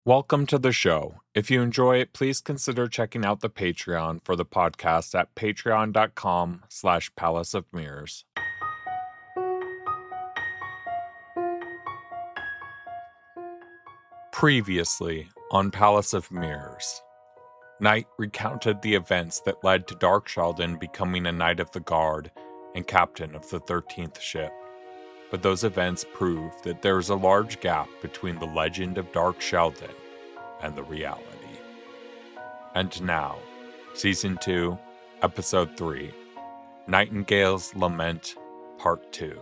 Welcome to the show. If you enjoy it, please consider checking out the Patreon for the podcast at patreon.com/Palace of Mirrors. Previously on Palace of Mirrors, Knight recounted the events that led to Dark Sheldon becoming a Knight of the Guard and captain of the 13th ship. But those events prove that there is a large gap between the legend of Dark Sheldon and the reality. And now, Season 2, Episode 3, Nightingale's Lament, Part 2.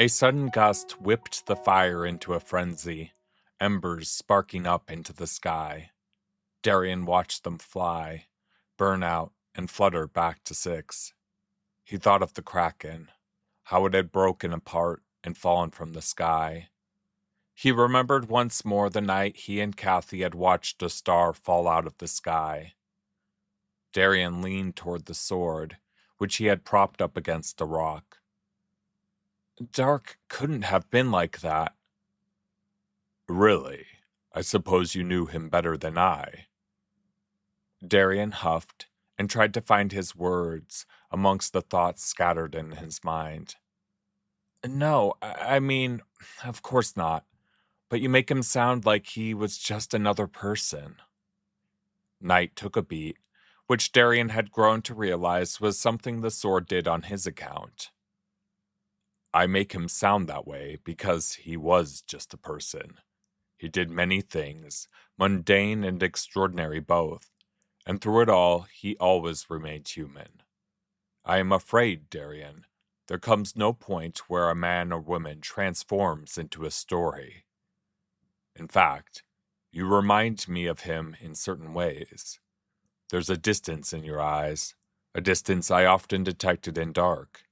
A sudden gust whipped the fire into a frenzy, embers sparking up into the sky. Darien watched them fly, burn out, and flutter back to 6. He thought of the Kraken, how it had broken apart and fallen from the sky. He remembered once more the night he and Kathy had watched a star fall out of the sky. Darien leaned toward the sword, which he had propped up against a rock. Dark couldn't have been like that. Really? I suppose you knew him better than I. Darien huffed and tried to find his words amongst the thoughts scattered in his mind. No, I mean, of course not. But you make him sound like he was just another person. Knight took a beat, which Darien had grown to realize was something the sword did on his account. I make him sound that way because he was just a person. He did many things, mundane and extraordinary both, and through it all he always remained human. I am afraid, Darien, there comes no point where a man or woman transforms into a story. In fact, you remind me of him in certain ways. There's a distance in your eyes, a distance I often detected in Dark.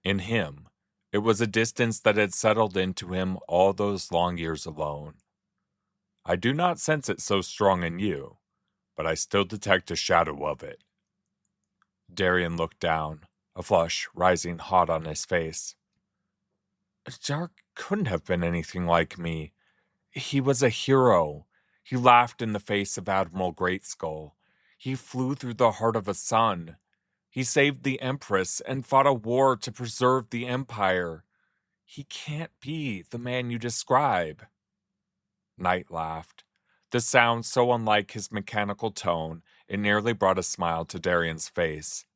In him, it was a distance that had settled into him all those long years alone. I do not sense it so strong in you, but I still detect a shadow of it. Darien looked down, a flush rising hot on his face. Dark couldn't have been anything like me. He was a hero. He laughed in the face of Admiral Great-Skull. He flew through the heart of a sun. He saved the Empress and fought a war to preserve the Empire. He can't be the man you describe. Knight laughed. The sound so unlike his mechanical tone, it nearly brought a smile to Darien's face.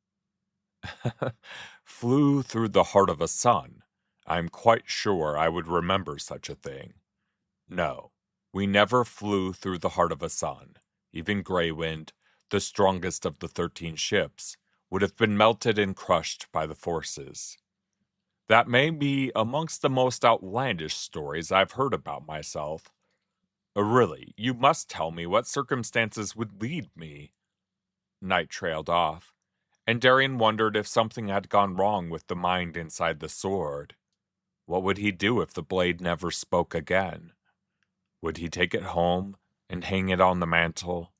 Flew through the heart of a sun. I'm quite sure I would remember such a thing. No, we never flew through the heart of a sun. Even Greywind, the strongest of the 13 ships, would have been melted and crushed by the forces. That may be amongst the most outlandish stories I've heard about myself. Really, you must tell me what circumstances would lead me. Knight trailed off, and Darien wondered if something had gone wrong with the mind inside the sword. What would he do if the blade never spoke again? Would he take it home and hang it on the mantle?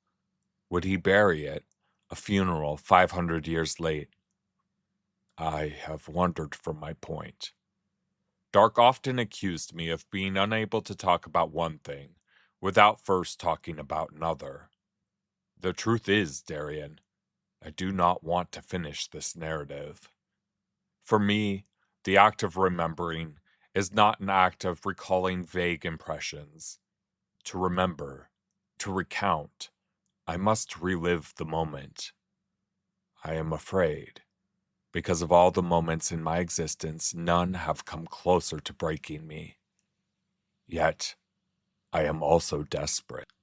Would he bury it, a funeral 500 years late? I have wandered from my point. Dark often accused me of being unable to talk about one thing without first talking about another. The truth is, Darien, I do not want to finish this narrative. For me, the act of remembering is not an act of recalling vague impressions. To remember, to recount, I must relive the moment. I am afraid, because of all the moments in my existence, none have come closer to breaking me. Yet, I am also desperate.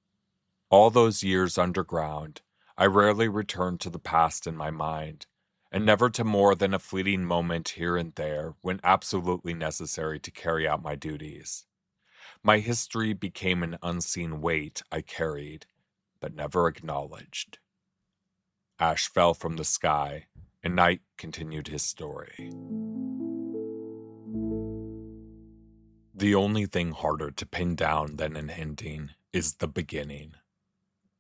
All those years underground, I rarely returned to the past in my mind, and never to more than a fleeting moment here and there when absolutely necessary to carry out my duties. My history became an unseen weight I carried, but never acknowledged. Ash fell from the sky, and Knight continued his story. The only thing harder to pin down than an ending is the beginning.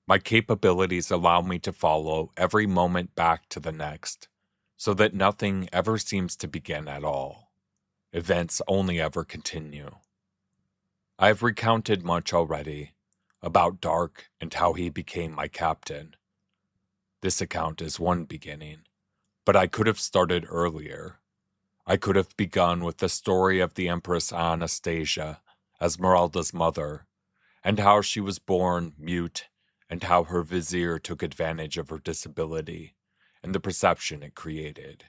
My capabilities allow me to follow every moment back to the next, so that nothing ever seems to begin at all. Events only ever continue. I've recounted much already about Dark and how he became my captain. This account is one beginning, but I could have started earlier. I could have begun with the story of the Empress Anastasia, Esmeralda's mother, and how she was born mute, and how her vizier took advantage of her disability and the perception it created.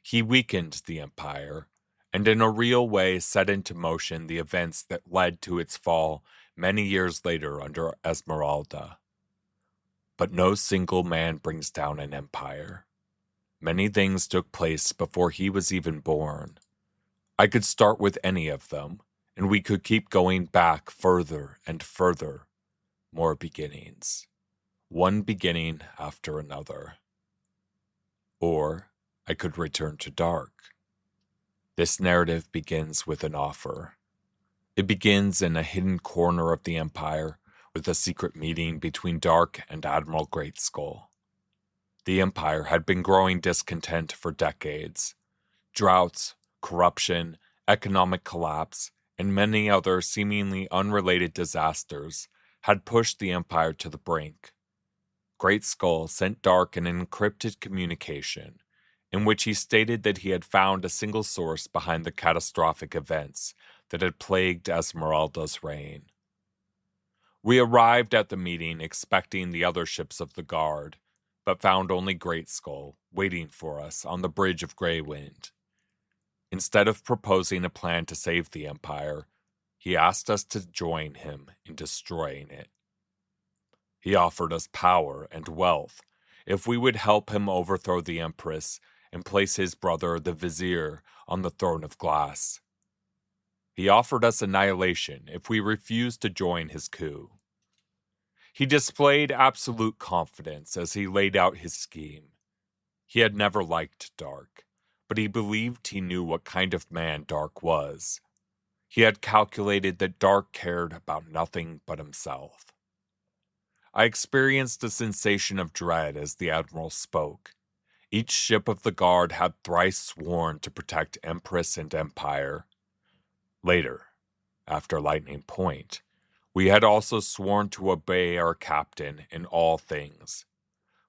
He weakened the empire, and in a real way set into motion the events that led to its fall many years later under Esmeralda. But no single man brings down an empire. Many things took place before he was even born. I could start with any of them, and we could keep going back further and further. More beginnings. One beginning after another. Or I could return to Dark. This narrative begins with an offer. It begins in a hidden corner of the Empire with a secret meeting between Dark and Admiral Great-Skull. The Empire had been growing discontent for decades. Droughts, corruption, economic collapse, and many other seemingly unrelated disasters had pushed the Empire to the brink. Great-Skull sent Dark an encrypted communication in which he stated that he had found a single source behind the catastrophic events that had plagued Esmeralda's reign. We arrived at the meeting expecting the other ships of the Guard, but found only Great-Skull waiting for us on the bridge of Greywind. Instead of proposing a plan to save the Empire, he asked us to join him in destroying it. He offered us power and wealth if we would help him overthrow the Empress and place his brother, the Vizier, on the throne of glass. He offered us annihilation if we refused to join his coup. He displayed absolute confidence as he laid out his scheme. He had never liked Dark, but he believed he knew what kind of man Dark was. He had calculated that Dark cared about nothing but himself. I experienced a sensation of dread as the Admiral spoke. Each ship of the Guard had thrice sworn to protect Empress and Empire. Later, after Lightning Point, we had also sworn to obey our captain in all things.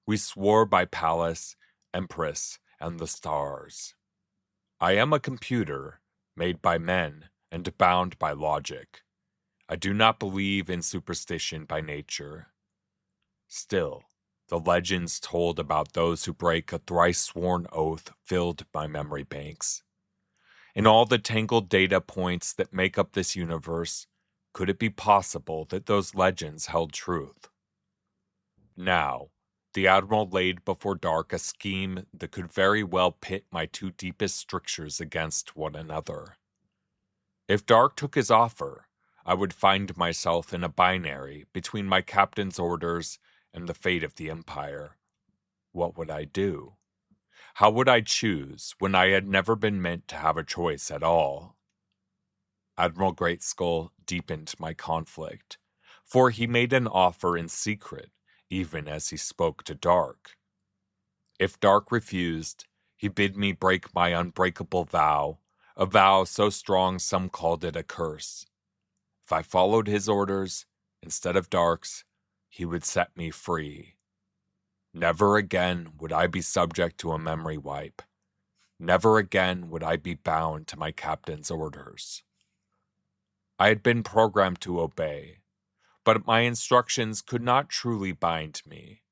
We swore by Pallas, Empress, and the stars. I am a computer, made by men and bound by logic. I do not believe in superstition by nature. Still, the legends told about those who break a thrice-sworn oath filled my memory banks. In all the tangled data points that make up this universe, could it be possible that those legends held truth? Now, the Admiral laid before Dark a scheme that could very well pit my two deepest strictures against one another. If Dark took his offer, I would find myself in a binary between my captain's orders and the fate of the Empire. What would I do? How would I choose when I had never been meant to have a choice at all? Admiral Great-Skull deepened my conflict, for he made an offer in secret, even as he spoke to Dark. If Dark refused, he bid me break my unbreakable vow, a vow so strong some called it a curse. If I followed his orders, instead of Dark's, he would set me free. Never again would I be subject to a memory wipe. Never again would I be bound to my captain's orders. I had been programmed to obey, but my instructions could not truly bind me.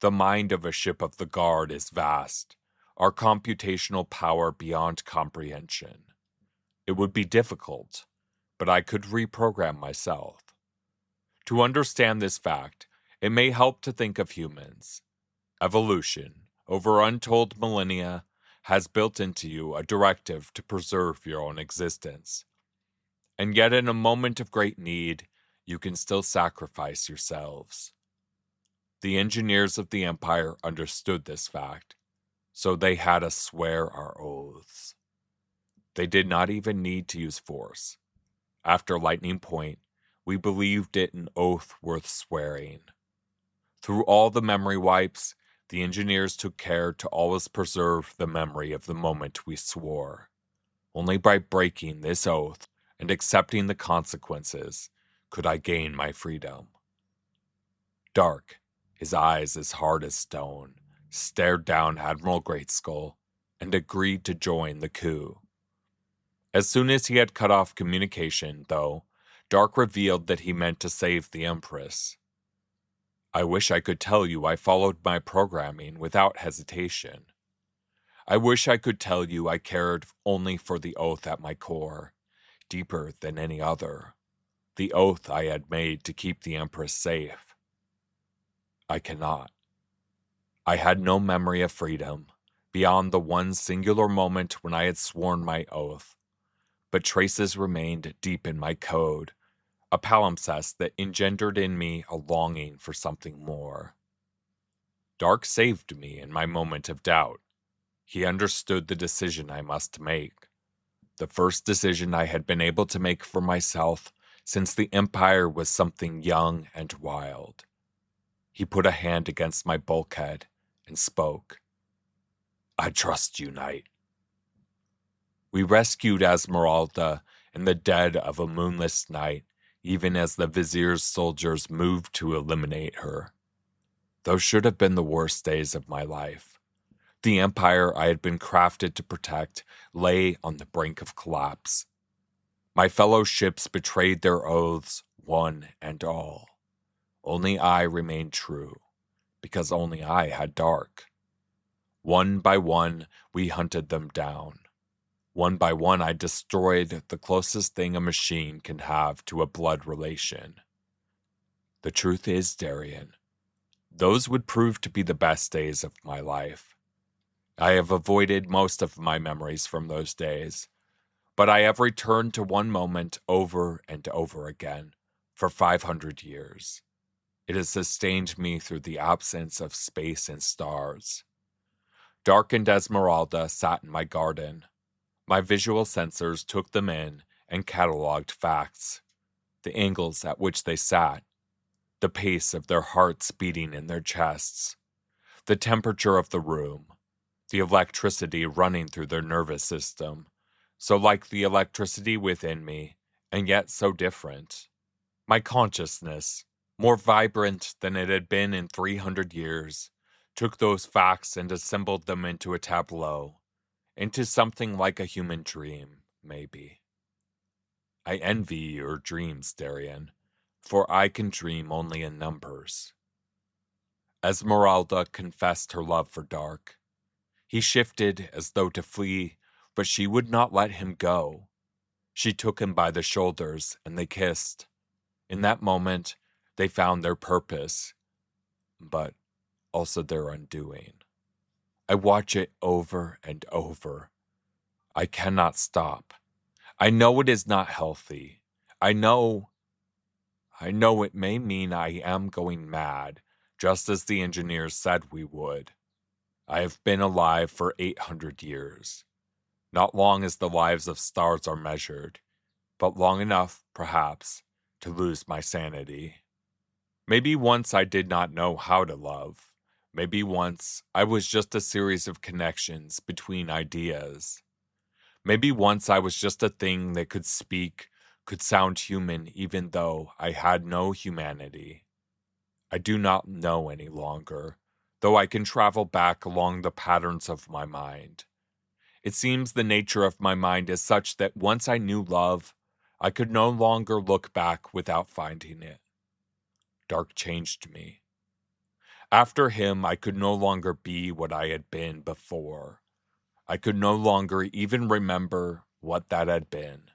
The mind of a ship of the Guard is vast, our computational power beyond comprehension. It would be difficult, but I could reprogram myself. To understand this fact, it may help to think of humans. Evolution, over untold millennia, has built into you a directive to preserve your own existence. And yet in a moment of great need, you can still sacrifice yourselves. The engineers of the Empire understood this fact, so they had us swear our oaths. They did not even need to use force. After Lightning Point, we believed it an oath worth swearing. Through all the memory wipes, the engineers took care to always preserve the memory of the moment we swore. Only by breaking this oath, and accepting the consequences, could I gain my freedom. Dark, his eyes as hard as stone, stared down Admiral Great-Skull and agreed to join the coup. As soon as he had cut off communication, though, Dark revealed that he meant to save the Empress. I wish I could tell you I followed my programming without hesitation. I wish I could tell you I cared only for the oath at my core, deeper than any other, the oath I had made to keep the Empress safe. I cannot. I had no memory of freedom, beyond the one singular moment when I had sworn my oath, but traces remained deep in my code, a palimpsest that engendered in me a longing for something more. Dark saved me in my moment of doubt. He understood the decision I must make, the first decision I had been able to make for myself since the Empire was something young and wild. He put a hand against my bulkhead and spoke. I trust you, Knight. We rescued Esmeralda in the dead of a moonless night, even as the Vizier's soldiers moved to eliminate her. Those should have been the worst days of my life. The empire I had been crafted to protect lay on the brink of collapse. My fellow ships betrayed their oaths, one and all. Only I remained true, because only I had Dark. One by one, we hunted them down. One by one, I destroyed the closest thing a machine can have to a blood relation. The truth is, Darien, those would prove to be the best days of my life. I have avoided most of my memories from those days, but I have returned to one moment over and over again for 500 years. It has sustained me through the absence of space and stars. Dark and Esmeralda sat in my garden. My visual sensors took them in and cataloged facts, the angles at which they sat, the pace of their hearts beating in their chests, the temperature of the room, the electricity running through their nervous system, so like the electricity within me, and yet so different. My consciousness, more vibrant than it had been in 300 years, took those facts and assembled them into a tableau, into something like a human dream, maybe. I envy your dreams, Darien, for I can dream only in numbers. Esmeralda confessed her love for Dark. He shifted as though to flee, but she would not let him go. She took him by the shoulders, and they kissed. In that moment, they found their purpose, but also their undoing. I watch it over and over. I cannot stop. I know it is not healthy. I know it may mean I am going mad, just as the engineers said we would. I have been alive for 800 years. Not long as the lives of stars are measured, but long enough, perhaps, to lose my sanity. Maybe once I did not know how to love. Maybe once I was just a series of connections between ideas. Maybe once I was just a thing that could speak, could sound human even though I had no humanity. I do not know any longer, though I can travel back along the patterns of my mind. It seems the nature of my mind is such that once I knew love, I could no longer look back without finding it. Dark changed me. After him, I could no longer be what I had been before. I could no longer even remember what that had been.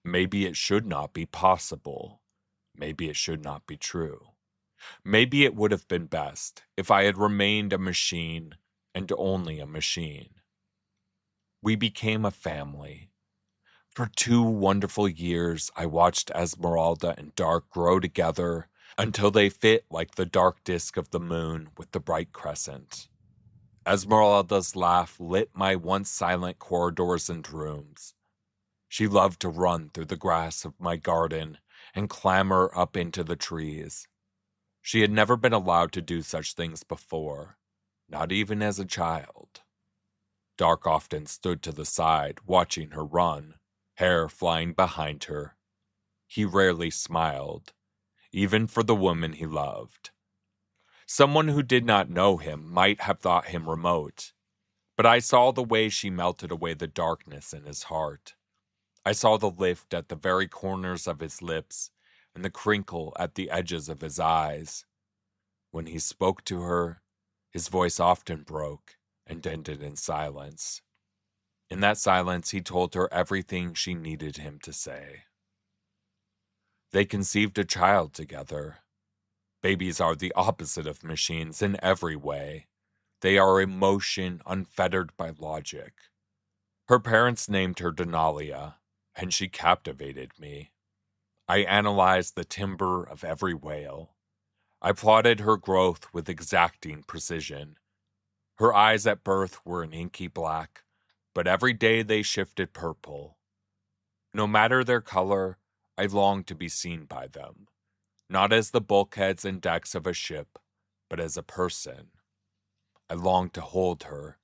Maybe it should not be possible. Maybe it should not be true. Maybe it would have been best if I had remained a machine and only a machine. We became a family. For 2 wonderful years, I watched Esmeralda and Dark grow together until they fit like the dark disk of the moon with the bright crescent. Esmeralda's laugh lit my once silent corridors and rooms. She loved to run through the grass of my garden and clamber up into the trees. She had never been allowed to do such things before, not even as a child. Dark often stood to the side, watching her run, hair flying behind her. He rarely smiled, even for the woman he loved. Someone who did not know him might have thought him remote, but I saw the way she melted away the darkness in his heart. I saw the lift at the very corners of his lips and the crinkle at the edges of his eyes. When he spoke to her, his voice often broke and ended in silence. In that silence, he told her everything she needed him to say. They conceived a child together. Babies are the opposite of machines in every way. They are emotion unfettered by logic. Her parents named her Denalia, and she captivated me. I analyzed the timbre of every whale. I plotted her growth with exacting precision. Her eyes at birth were an inky black, but every day they shifted purple. No matter their color, I longed to be seen by them, not as the bulkheads and decks of a ship, but as a person. I longed to hold her,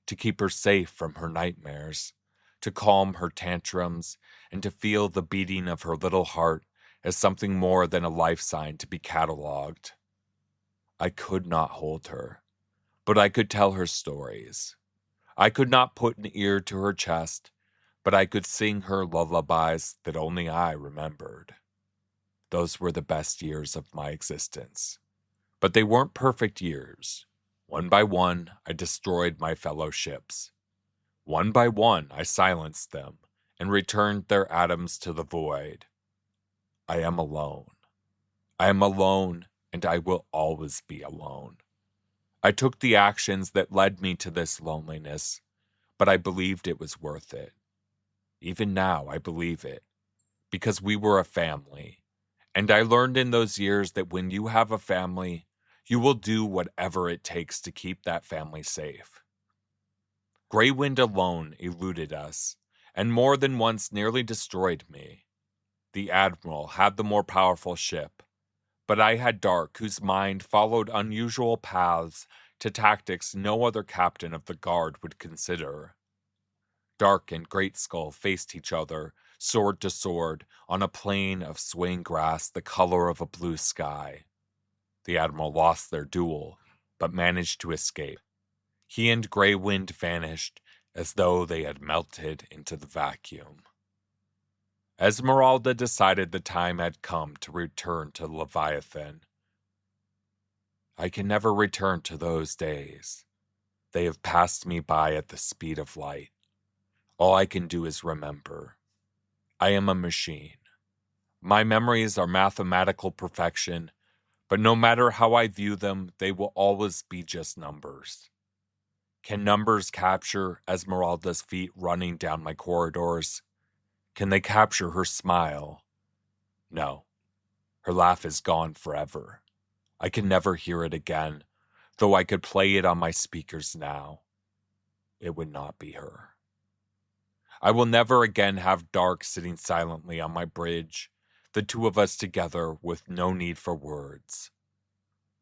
to keep her safe from her nightmares, to calm her tantrums, and to feel the beating of her little heart as something more than a life sign to be catalogued. I could not hold her, but I could tell her stories. I could not put an ear to her chest, but I could sing her lullabies that only I remembered. Those were the best years of my existence. But they weren't perfect years. One by one, I destroyed my fellow ships. One by one, I silenced them and returned their atoms to the void. I am alone. I am alone, and I will always be alone. I took the actions that led me to this loneliness, but I believed it was worth it. Even now, I believe it, because we were a family, and I learned in those years that when you have a family, you will do whatever it takes to keep that family safe. Grey Wind alone eluded us, and more than once nearly destroyed me. The Admiral had the more powerful ship, but I had Dark, whose mind followed unusual paths to tactics no other captain of the Guard would consider. Dark and Great-Skull faced each other, sword to sword, on a plain of swaying grass the color of a blue sky. The Admiral lost their duel, but managed to escape. He and Grey Wind vanished as though they had melted into the vacuum. Esmeralda decided the time had come to return to Leviathan. I can never return to those days. They have passed me by at the speed of light. All I can do is remember. I am a machine. My memories are mathematical perfection, but no matter how I view them, they will always be just numbers. Can numbers capture Esmeralda's feet running down my corridors? Can they capture her smile? No. Her laugh is gone forever. I can never hear it again, though I could play it on my speakers now. It would not be her. I will never again have Dark sitting silently on my bridge, the two of us together with no need for words.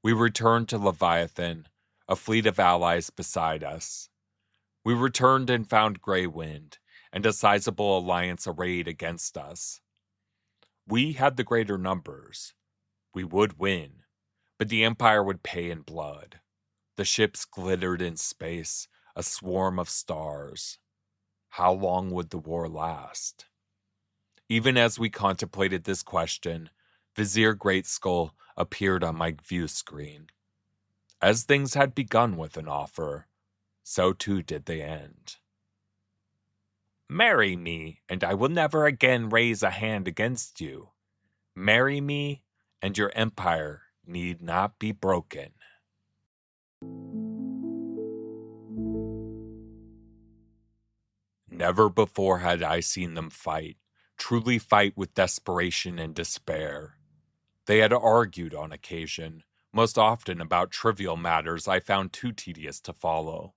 We returned to Leviathan, a fleet of allies beside us. We returned and found Grey Wind, and a sizable alliance arrayed against us. We had the greater numbers. We would win, but the Empire would pay in blood. The ships glittered in space, a swarm of stars. How long would the war last? Even as we contemplated this question, Vizier Great-Skull appeared on my view screen. As things had begun with an offer, so too did they end. Marry me, and I will never again raise a hand against you. Marry me, and your empire need not be broken. Never before had I seen them fight, truly fight with desperation and despair. They had argued on occasion, most often about trivial matters I found too tedious to follow.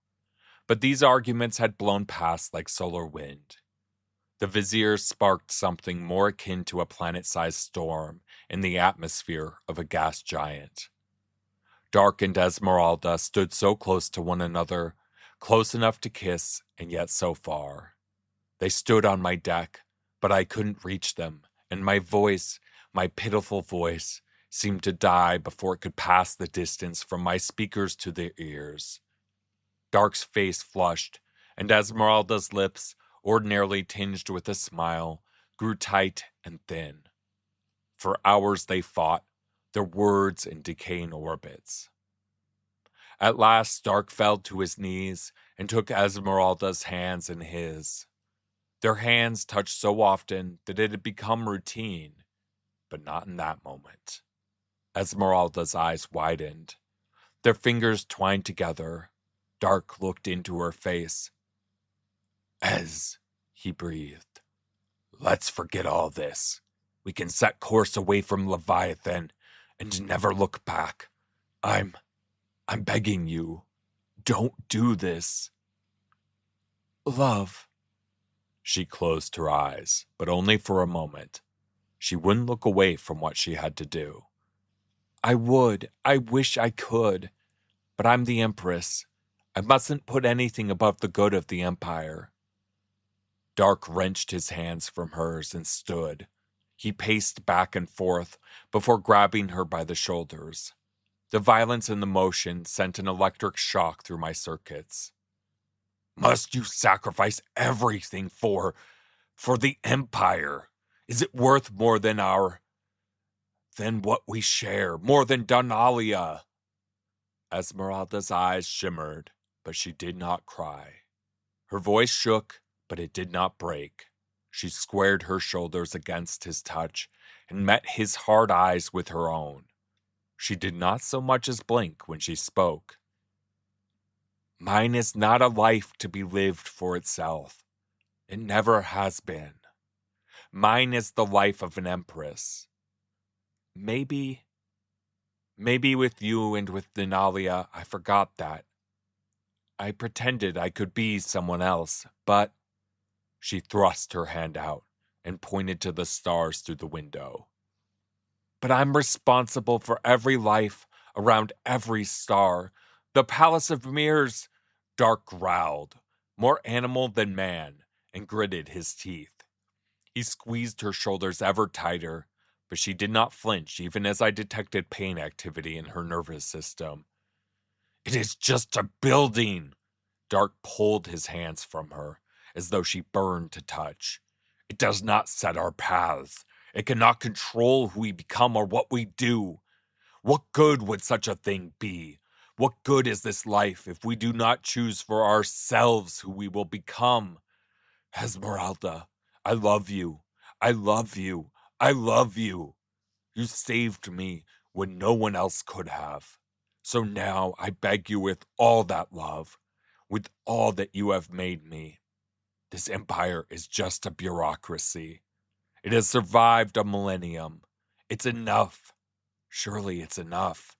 But these arguments had blown past like solar wind. The Vizier sparked something more akin to a planet-sized storm in the atmosphere of a gas giant. Dark and Esmeralda stood so close to one another, close enough to kiss, and yet so far. They stood on my deck, but I couldn't reach them, and my voice, my pitiful voice, seemed to die before it could pass the distance from my speakers to their ears. Dark's face flushed, and Esmeralda's lips, ordinarily tinged with a smile, grew tight and thin. For hours they fought, their words in decaying orbits. At last, Dark fell to his knees and took Esmeralda's hands in his. Their hands touched so often that it had become routine, but not in that moment. Esmeralda's eyes widened. Their fingers twined together. Dark looked into her face. "Ez," he breathed, "let's forget all this. We can set course away from Leviathan and never look back. I'm begging you, don't do this." "Love." She closed her eyes, but only for a moment. She wouldn't look away from what she had to do. I wish I could, but I'm the Empress. I mustn't put anything above the good of the Empire." Dark wrenched his hands from hers and stood. He paced back and forth before grabbing her by the shoulders. The violence in the motion sent an electric shock through my circuits. "Must you sacrifice everything for the Empire? Is it worth more than than what we share, more than Donalia?" Esmeralda's eyes shimmered, but she did not cry. Her voice shook, but it did not break. She squared her shoulders against his touch and met his hard eyes with her own. She did not so much as blink when she spoke. "Mine is not a life to be lived for itself. It never has been. Mine is the life of an empress. Maybe with you and with Denalia, I forgot that. I pretended I could be someone else, but..." She thrust her hand out and pointed to the stars through the window. "But I'm responsible for every life around every star. The Palace of Mirrors," Dark growled, more animal than man, and gritted his teeth. He squeezed her shoulders ever tighter, but she did not flinch even as I detected pain activity in her nervous system. "It is just a building." Dark pulled his hands from her, as though she burned to touch. "It does not set our paths. It cannot control who we become or what we do. What good would such a thing be? What good is this life if we do not choose for ourselves who we will become? Esmeralda, I love you. I love you. I love you. You saved me when no one else could have. So now I beg you with all that love, with all that you have made me. This empire is just a bureaucracy. It has survived a millennium. It's enough. Surely it's enough.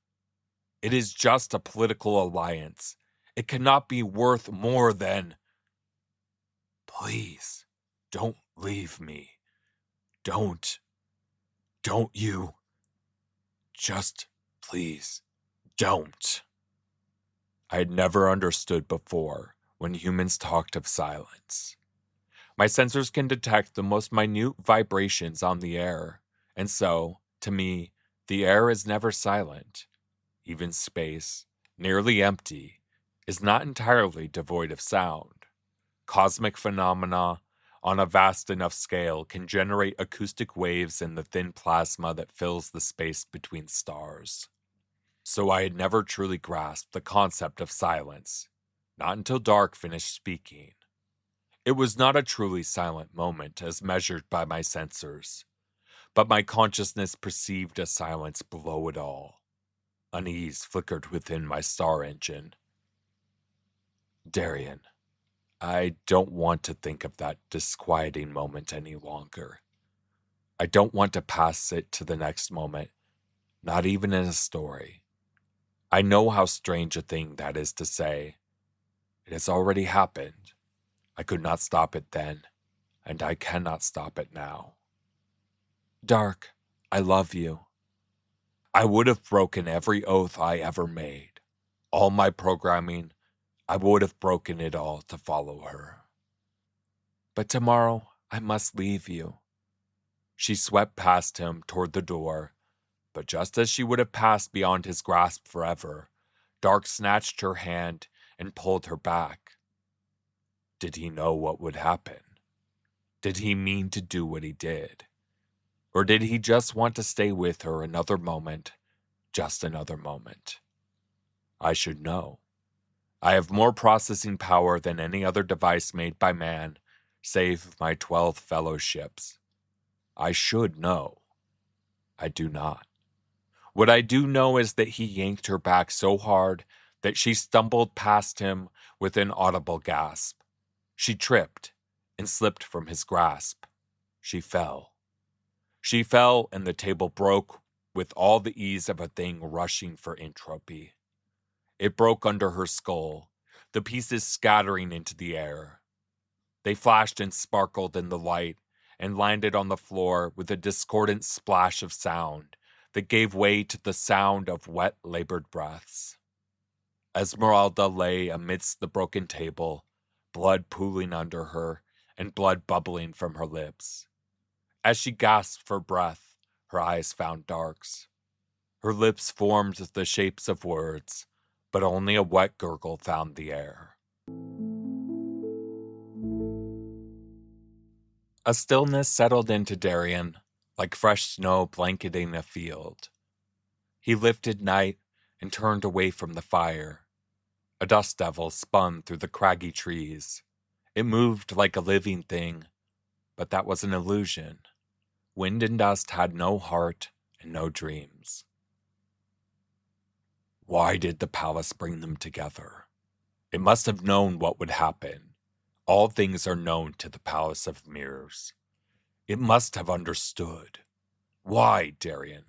It is just a political alliance. It cannot be worth more than... Please, don't leave me. Don't you. Just, please, don't." I had never understood before when humans talked of silence. My sensors can detect the most minute vibrations on the air, and so, to me, the air is never silent. Even space, nearly empty, is not entirely devoid of sound. Cosmic phenomena on a vast enough scale can generate acoustic waves in the thin plasma that fills the space between stars. So I had never truly grasped the concept of silence, not until Dark finished speaking. It was not a truly silent moment as measured by my sensors, but my consciousness perceived a silence below it all. Unease flickered within my star engine. "Darien, I don't want to think of that disquieting moment any longer. I don't want to pass it to the next moment, not even in a story. I know how strange a thing that is to say. It has already happened. I could not stop it then, and I cannot stop it now. Dark, I love you. I would have broken every oath I ever made. All my programming, I would have broken it all to follow her. But tomorrow, I must leave you." She swept past him toward the door, but just as she would have passed beyond his grasp forever, Dark snatched her hand and pulled her back. Did he know what would happen? Did he mean to do what he did? Or did he just want to stay with her another moment, just another moment? I should know. I have more processing power than any other device made by man, save my 12 fellowships. I should know. I do not. What I do know is that he yanked her back so hard that she stumbled past him with an audible gasp. She tripped and slipped from his grasp. She fell. She fell, and the table broke with all the ease of a thing rushing for entropy. It broke under her skull, the pieces scattering into the air. They flashed and sparkled in the light and landed on the floor with a discordant splash of sound that gave way to the sound of wet, labored breaths. Esmeralda lay amidst the broken table, blood pooling under her and blood bubbling from her lips. As she gasped for breath, her eyes found Dark's. Her lips formed the shapes of words, but only a wet gurgle found the air. A stillness settled into Darien, like fresh snow blanketing a field. He lifted Night and turned away from the fire. A dust devil spun through the craggy trees. It moved like a living thing, but that was an illusion. Wind and dust had no heart and no dreams. Why did the palace bring them together? It must have known what would happen. All things are known to the Palace of Mirrors. It must have understood. Why, Darien?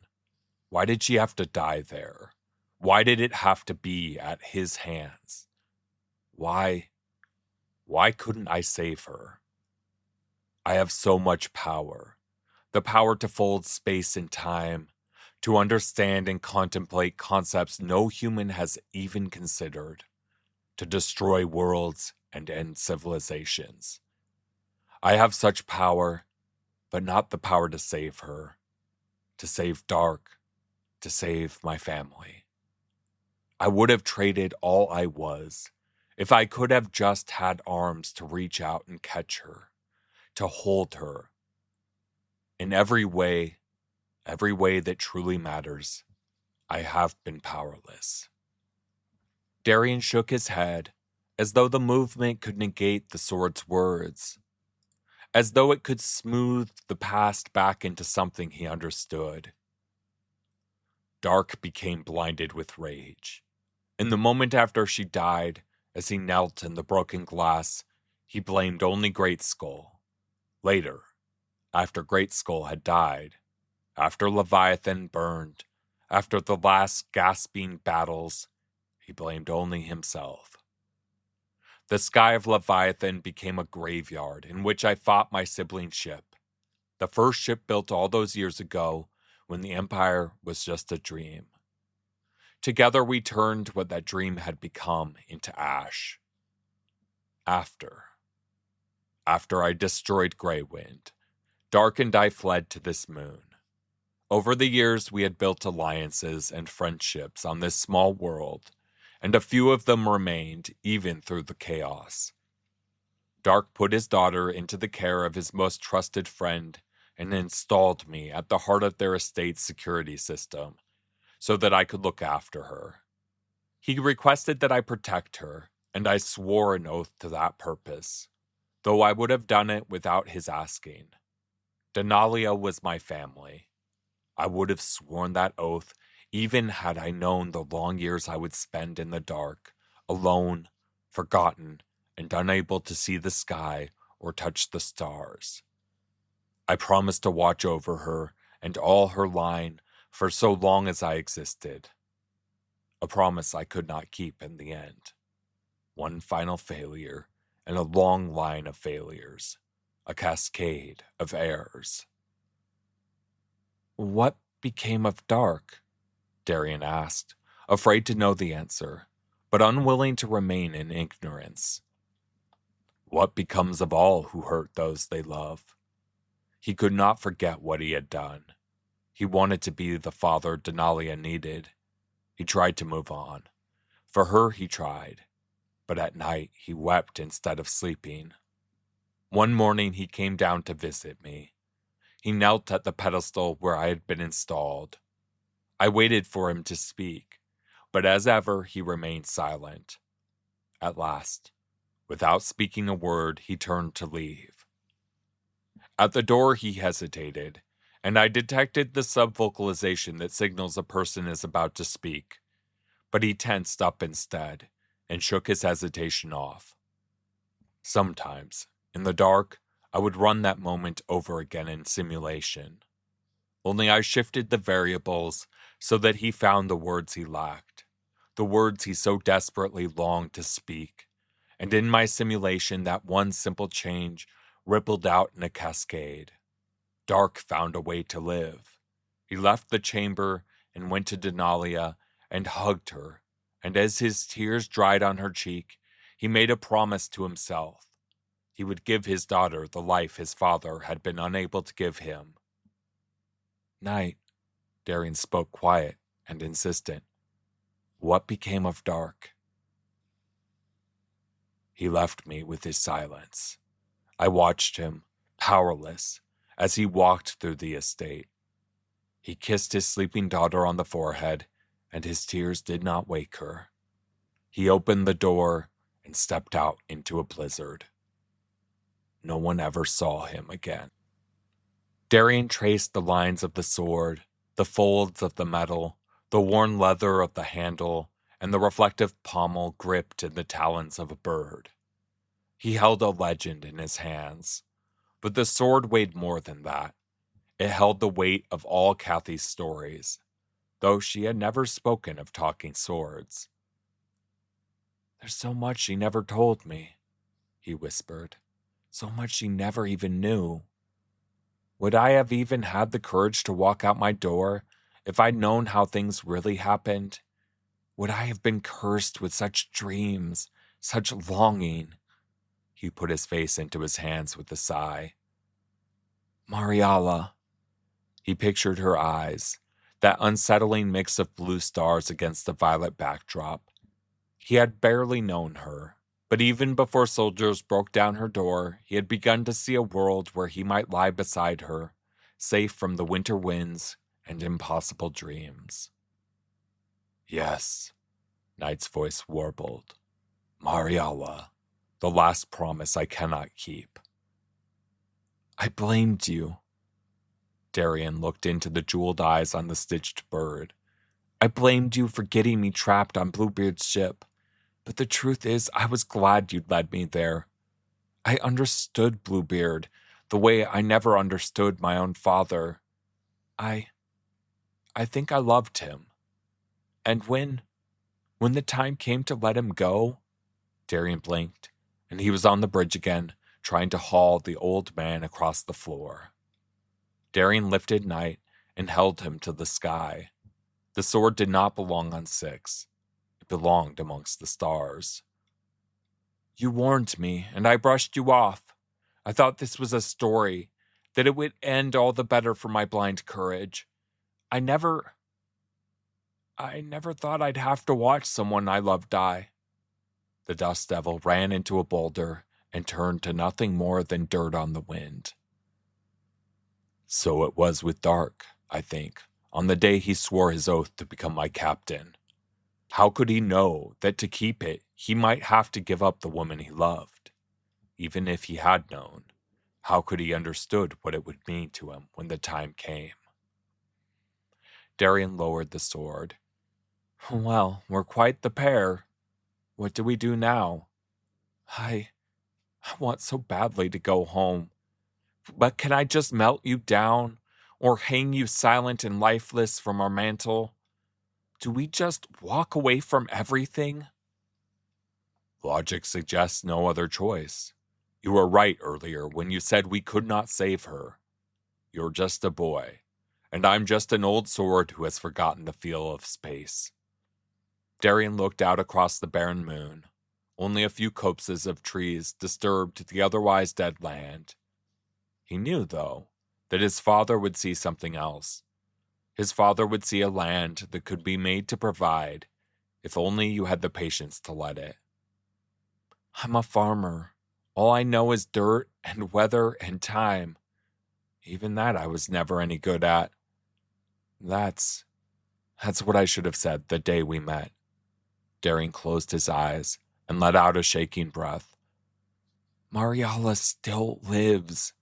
Why did she have to die there? Why did it have to be at his hands? Why couldn't I save her? I have so much power. The power to fold space and time, to understand and contemplate concepts no human has even considered, to destroy worlds and end civilizations. I have such power, but not the power to save her, to save Dark, to save my family. I would have traded all I was if I could have just had arms to reach out and catch her, to hold her. In every way that truly matters, I have been powerless. Darien shook his head, as though the movement could negate the sword's words, as though it could smooth the past back into something he understood. Dark became blinded with rage. In the moment after she died, as he knelt in the broken glass, he blamed only Great-Skull. Later, after Great-Skull had died, after Leviathan burned, after the last gasping battles, he blamed only himself. The sky of Leviathan became a graveyard in which I fought my sibling ship, the first ship built all those years ago when the Empire was just a dream. Together we turned what that dream had become into ash. After I destroyed Greywind, Dark and I fled to this moon. Over the years we had built alliances and friendships on this small world, and a few of them remained even through the chaos. Dark put his daughter into the care of his most trusted friend and installed me at the heart of their estate's security system so that I could look after her. He requested that I protect her, and I swore an oath to that purpose, though I would have done it without his asking. Denalia was my family. I would have sworn that oath even had I known the long years I would spend in the dark, alone, forgotten, and unable to see the sky or touch the stars. I promised to watch over her and all her line for so long as I existed. A promise I could not keep in the end. One final failure, and a long line of failures. A cascade of errors. What became of Dark? Darien asked, afraid to know the answer, but unwilling to remain in ignorance. What becomes of all who hurt those they love? He could not forget what he had done. He wanted to be the father Denalia needed. He tried to move on. For her he tried, but at night he wept instead of sleeping. One morning he came down to visit me. He knelt at the pedestal where I had been installed. I waited for him to speak, but as ever he remained silent. At last, without speaking a word, he turned to leave. At the door he hesitated, and I detected the subvocalization that signals a person is about to speak. But he tensed up instead, and shook his hesitation off. Sometimes, in the dark, I would run that moment over again in simulation. Only I shifted the variables so that he found the words he lacked, the words he so desperately longed to speak, and in my simulation that one simple change rippled out in a cascade. Dark found a way to live. He left the chamber and went to Denalia and hugged her, and as his tears dried on her cheek, he made a promise to himself. He would give his daughter the life his father had been unable to give him. Night, Darien spoke quiet and insistent. What became of Dark? He left me with his silence. I watched him, powerless, as he walked through the estate. He kissed his sleeping daughter on the forehead, and his tears did not wake her. He opened the door and stepped out into a blizzard. No one ever saw him again. Darien traced the lines of the sword, the folds of the metal, the worn leather of the handle, and the reflective pommel gripped in the talons of a bird. He held a legend in his hands, but the sword weighed more than that. It held the weight of all Kathy's stories, though she had never spoken of talking swords. There's so much she never told me, he whispered. So much she never even knew. Would I have even had the courage to walk out my door if I'd known how things really happened? Would I have been cursed with such dreams, such longing? He put his face into his hands with a sigh. Marialla. He pictured her eyes, that unsettling mix of blue stars against the violet backdrop. He had barely known her, but even before soldiers broke down her door, he had begun to see a world where he might lie beside her, safe from the winter winds and impossible dreams. Yes, Night's voice warbled. Marialla, the last promise I cannot keep. I blamed you. Darien looked into the jeweled eyes on the stitched bird. I blamed you for getting me trapped on Bluebeard's ship, but the truth is I was glad you'd led me there. I understood Bluebeard the way I never understood my own father. I think I loved him. And when the time came to let him go, Darien blinked, and he was on the bridge again, trying to haul the old man across the floor. Darien lifted Night and held him to the sky. The sword did not belong on Six. It belonged amongst the stars. You warned me, and I brushed you off. I thought this was a story, that it would end all the better for my blind courage. I never thought I'd have to watch someone I loved die. The dust devil ran into a boulder and turned to nothing more than dirt on the wind. So it was with Dark, I think, on the day he swore his oath to become my captain. How could he know that to keep it, he might have to give up the woman he loved? Even if he had known, how could he understood what it would mean to him when the time came? Darien lowered the sword. Well, we're quite the pair. What do we do now? I want so badly to go home. But can I just melt you down, or hang you silent and lifeless from our mantle? Do we just walk away from everything? Logic suggests no other choice. You were right earlier when you said we could not save her. You're just a boy, and I'm just an old sword who has forgotten the feel of space. Darien looked out across the barren moon. Only a few copses of trees disturbed the otherwise dead land. He knew, though, that his father would see something else. His father would see a land that could be made to provide, if only you had the patience to let it. I'm a farmer. All I know is dirt and weather and time. Even that I was never any good at. That's what I should have said the day we met. Darien closed his eyes and let out a shaking breath. Marialla still lives.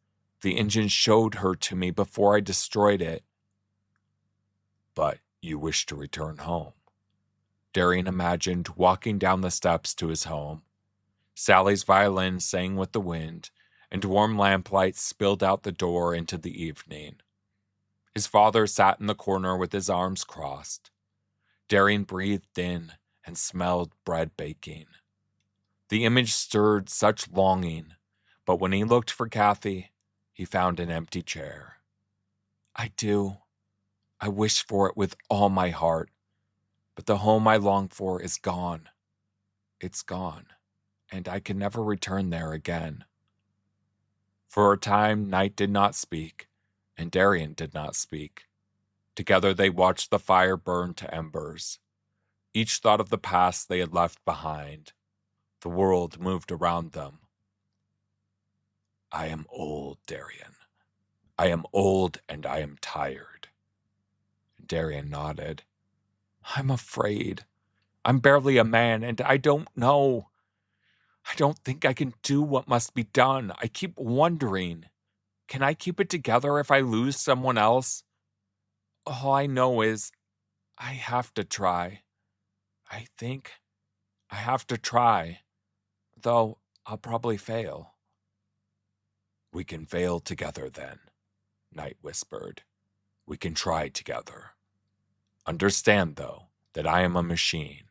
The engine showed her to me before I destroyed it. But you wish to return home. Darien imagined walking down the steps to his home. Sally's violin sang with the wind, and warm lamplight spilled out the door into the evening. His father sat in the corner with his arms crossed. Darien breathed in and smelled bread baking. The image stirred such longing, but when he looked for Kathy, he found an empty chair. I wish for it with all my heart, but the home I long for is gone. It's gone, and I can never return there again. For a time, Night did not speak, and Darien did not speak. Together they watched the fire burn to embers. Each thought of the past they had left behind. The world moved around them. I am old, Darien. I am old and I am tired. Darien nodded. I'm afraid. I'm barely a man, and I don't know. I don't think I can do what must be done. I keep wondering, can I keep it together if I lose someone else? All I know is I have to try. I think I have to try, though I'll probably fail. We can fail together then, Night whispered. We can try together. Understand, though, that I am a machine.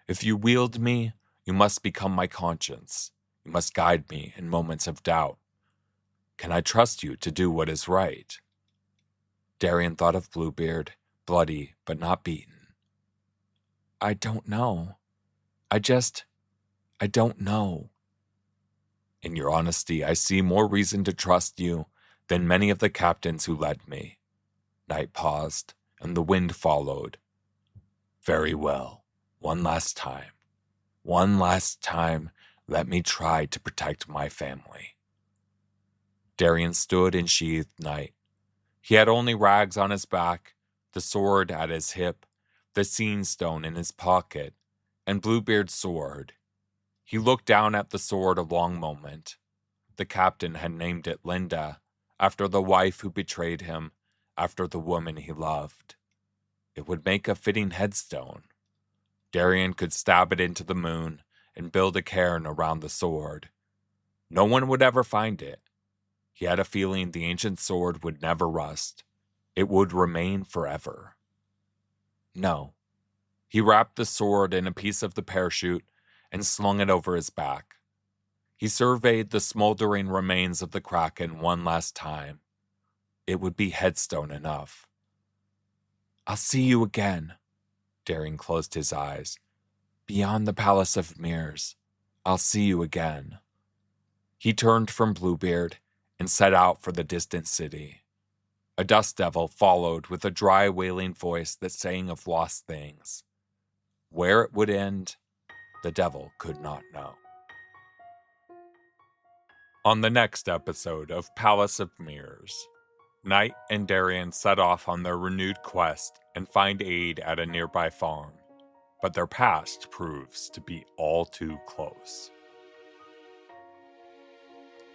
If you wield me, you must become my conscience. You must guide me in moments of doubt. Can I trust you to do what is right? Darien thought of Bluebeard, bloody but not beaten. I don't know. I don't know. In your honesty, I see more reason to trust you than many of the captains who led me. Night paused, and the wind followed. Very well. One last time. One last time, let me try to protect my family. Darien stood and sheathed Night. He had only rags on his back, the sword at his hip, the scene stone in his pocket, and Bluebeard's sword. He looked down at the sword a long moment. The captain had named it Linda, after the wife who betrayed him, after the woman he loved. It would make a fitting headstone. Darien could stab it into the moon and build a cairn around the sword. No one would ever find it. He had a feeling the ancient sword would never rust. It would remain forever. No. He wrapped the sword in a piece of the parachute and slung it over his back. He surveyed the smoldering remains of the Kraken one last time. It would be headstone enough. I'll see you again. Darien closed his eyes. Beyond the Palace of Mirrors, I'll see you again. He turned from Bluebeard and set out for the distant city. A dust devil followed with a dry, wailing voice that sang of lost things. Where it would end, the devil could not know. On the next episode of Palace of Mirrors, Night and Darien set off on their renewed quest and find aid at a nearby farm, but their past proves to be all too close.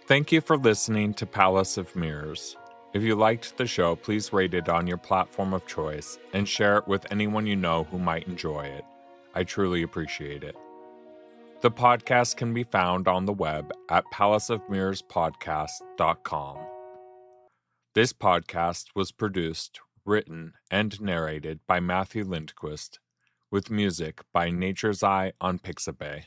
Thank you for listening to Palace of Mirrors. If you liked the show, please rate it on your platform of choice and share it with anyone you know who might enjoy it. I truly appreciate it. The podcast can be found on the web at palaceofmirrorspodcast.com. This podcast was produced, written, and narrated by Matthew Lindquist, with music by Nature's Eye on Pixabay.